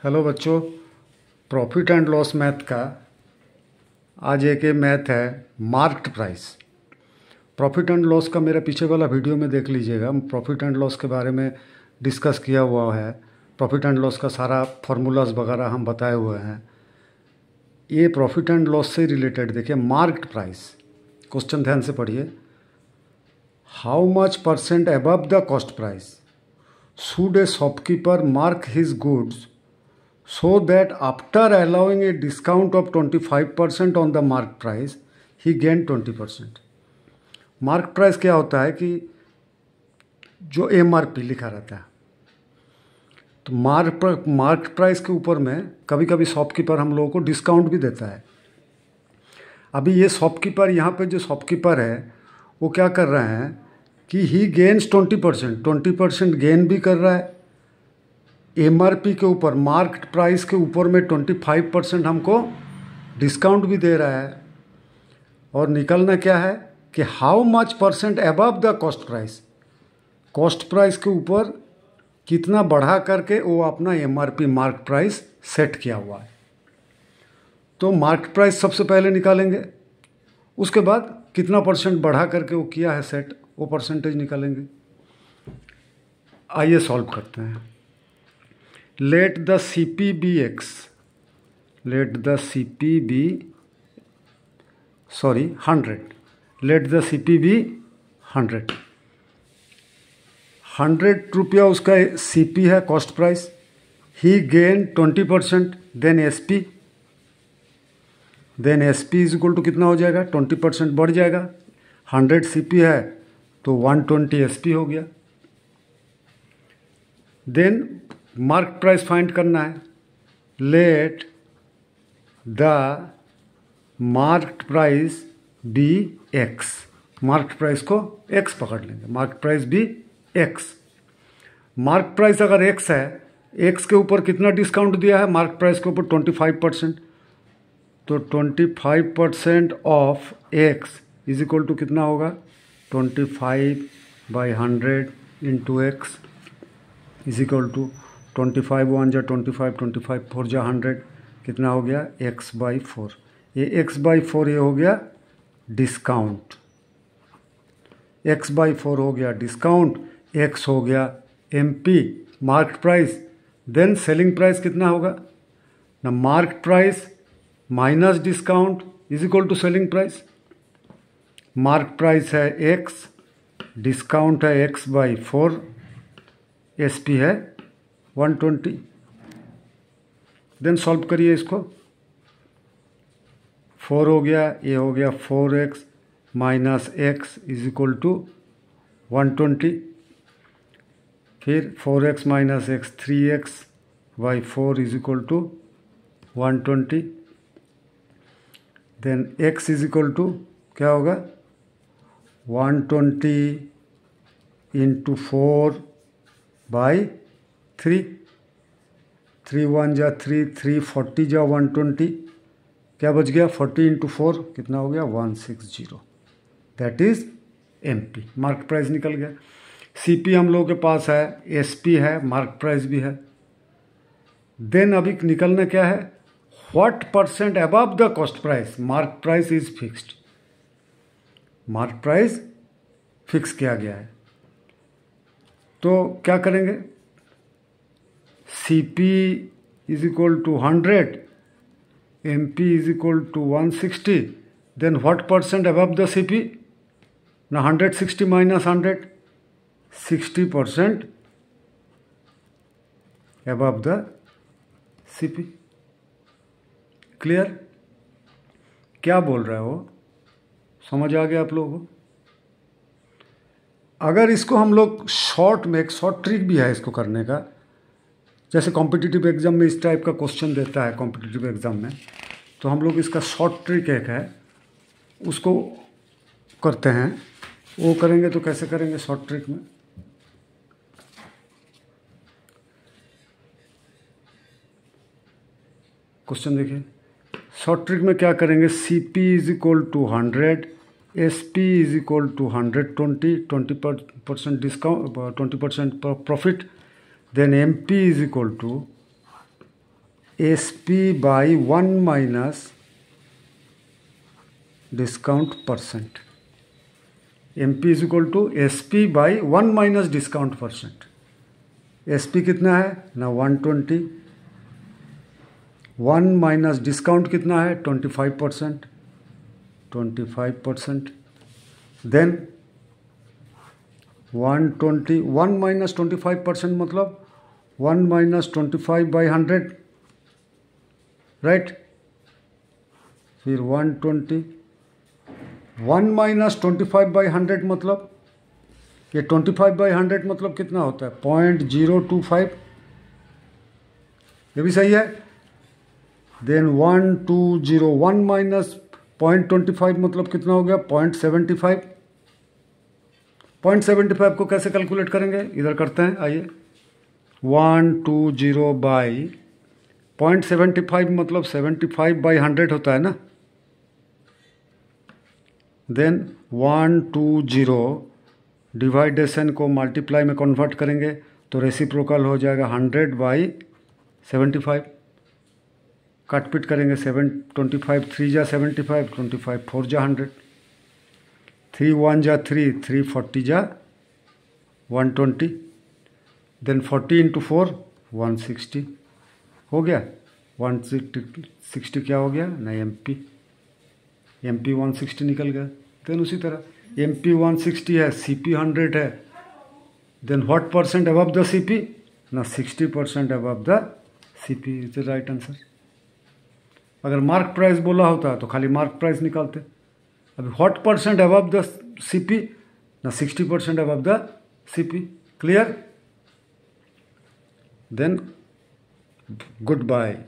Hello बच्चों, profit and loss math का आज एक मैथ है marked price. Profit and loss का मेरा पीछे वाला वीडियो में देख लीजिएगा। प्रॉफिट एंड लॉस के बारे में डिस्कस किया हुआ है। प्रॉफिट एंड लॉस का सारा फार्मूलाज वगैरह हम बताए हुए हैं। ये प्रॉफिट एंड लॉस से रिलेटेड देखिए, मार्क्ड प्राइस। क्वेश्चन ध्यान से पढ़िए। How much percent above the cost price should A shopkeeper mark his goods so that after allowing a discount of 25% on the mark price, he gained 20%। Mark price क्या होता है कि जो MRP लिखा रहता है, तो मार्क प्राइस के ऊपर में कभी कभी शॉपकीपर हम लोगों को डिस्काउंट भी देता है। अभी ये शॉपकीपर, यहाँ पे जो शॉपकीपर है वो क्या कर रहे हैं कि ही गेन्स 20% गेन भी कर रहा है। MRP के ऊपर, मार्केट प्राइस के ऊपर में 25% हमको डिस्काउंट भी दे रहा है। और निकलना क्या है कि how much percent above the cost price, cost price के ऊपर कितना बढ़ा करके वो अपना MRP मार्क प्राइस सेट किया हुआ है। तो मार्केट प्राइस सबसे पहले निकालेंगे, उसके बाद कितना परसेंट बढ़ा करके वो किया है सेट, वो परसेंटेज निकालेंगे। आइए सॉल्व करते हैं। Let the CP be X, let the CP be 100, let the CP be 100 रुपया उसका CP है, कॉस्ट प्राइस। ही gain 20%, then SP is equal to कितना हो जाएगा, 20% बढ़ जाएगा। 100 CP है तो 120 SP हो गया। देन मार्क प्राइस फाइंड करना है। Let the mark price be X, mark price को X पकड़ लेंगे, mark price be X। Mark price अगर X है, X के ऊपर कितना डिस्काउंट दिया है, मार्क प्राइस के ऊपर 25%, तो 25% off X is equal to कितना होगा, 25/100 into X is equal to 25 1 जा 25, 25 4 जा 100, कितना हो गया, X/4। ये X/4 ये हो गया डिस्काउंट, X/4 हो गया डिस्काउंट, X हो गया MP mark price. Then selling price कितना होगा ना, mark price minus discount is equal to selling price. Mark price है X, डिस्काउंट है X/4, SP है 120। देन सॉल्व करिए इसको। 4 हो गया, ये हो गया 4X minus X is equal to 120। फिर 4X minus X 3X/4 is equal to 120। Then X is equal to क्या होगा, 120 इंटू 4/3, 3 1 जा 3, 3 40 जा 120, क्या बच गया, 40 इंटू 4 कितना हो गया, 160। That is MP, mark price निकल गया। CP हम लोगों के पास है, SP है, मार्क प्राइस भी है। देन अभी निकलना क्या है, what percent above the cost price, mark price is fixed, mark price fix किया गया है। तो क्या करेंगे, CP is equal to 100, MP is equal to 160। Then what percent above the CP ना, 160 minus 100, 60% above the CP। Clear, क्या बोल रहा है वो, समझ आ गया आप लोगों को। अगर इसको हम लोग शॉर्ट में, एक शॉर्ट ट्रिक भी है इसको करने का। जैसे कॉम्पिटिटिव एग्जाम में इस टाइप का क्वेश्चन देता है, कॉम्पिटिटिव एग्जाम में, तो हम लोग इसका शॉर्ट ट्रिक एक है, उसको करते हैं। वो करेंगे तो कैसे करेंगे शॉर्ट ट्रिक में, क्वेश्चन देखिए। शॉर्ट ट्रिक में क्या करेंगे, CP is equal to 100, SP is equal to 20% discount, 20% profit. Then MP is equal to SP by 1 minus discount percent. MP is equal to SP by 1 minus discount percent. SP कितना है ना 120, 1 minus discount कितना है 25%, 25%, then 120, 1 minus 25% मतलब 1 minus 25 by 100, right. फिर 120, 1 minus 25 by 100 मतलब ये 25 by 100 मतलब कितना होता है 0.025, ये भी सही है। देन 120, 1 माइनस 0.25 मतलब कितना हो गया 0.75। 0.75 को कैसे कैलकुलेट करेंगे, इधर करते हैं, आइए। 120 बाई 0.75 मतलब 75 बाई 100 होता है ना। देन 120 डिवाइडेशन को मल्टीप्लाई में कन्वर्ट करेंगे तो रेसिप्रोकल हो जाएगा 100 बाई 75। काट पीट करेंगे 25 3 जा 75, 25 4 जा 100, 3 1 जा 3, 3 40 जा 120, देन 40 इंटू 4 160 हो गया। 160 क्या हो गया ना MP 160 निकल गया। देन उसी तरह MP 160 है, CP 100 है, then what percent above the CP ना 60% above the CP is the right answer. अगर मार्क प्राइस बोला होता तो खाली मार्क प्राइस निकालते। अभी what percent above the CP ना 60% above the CP। Clear? Then good bye.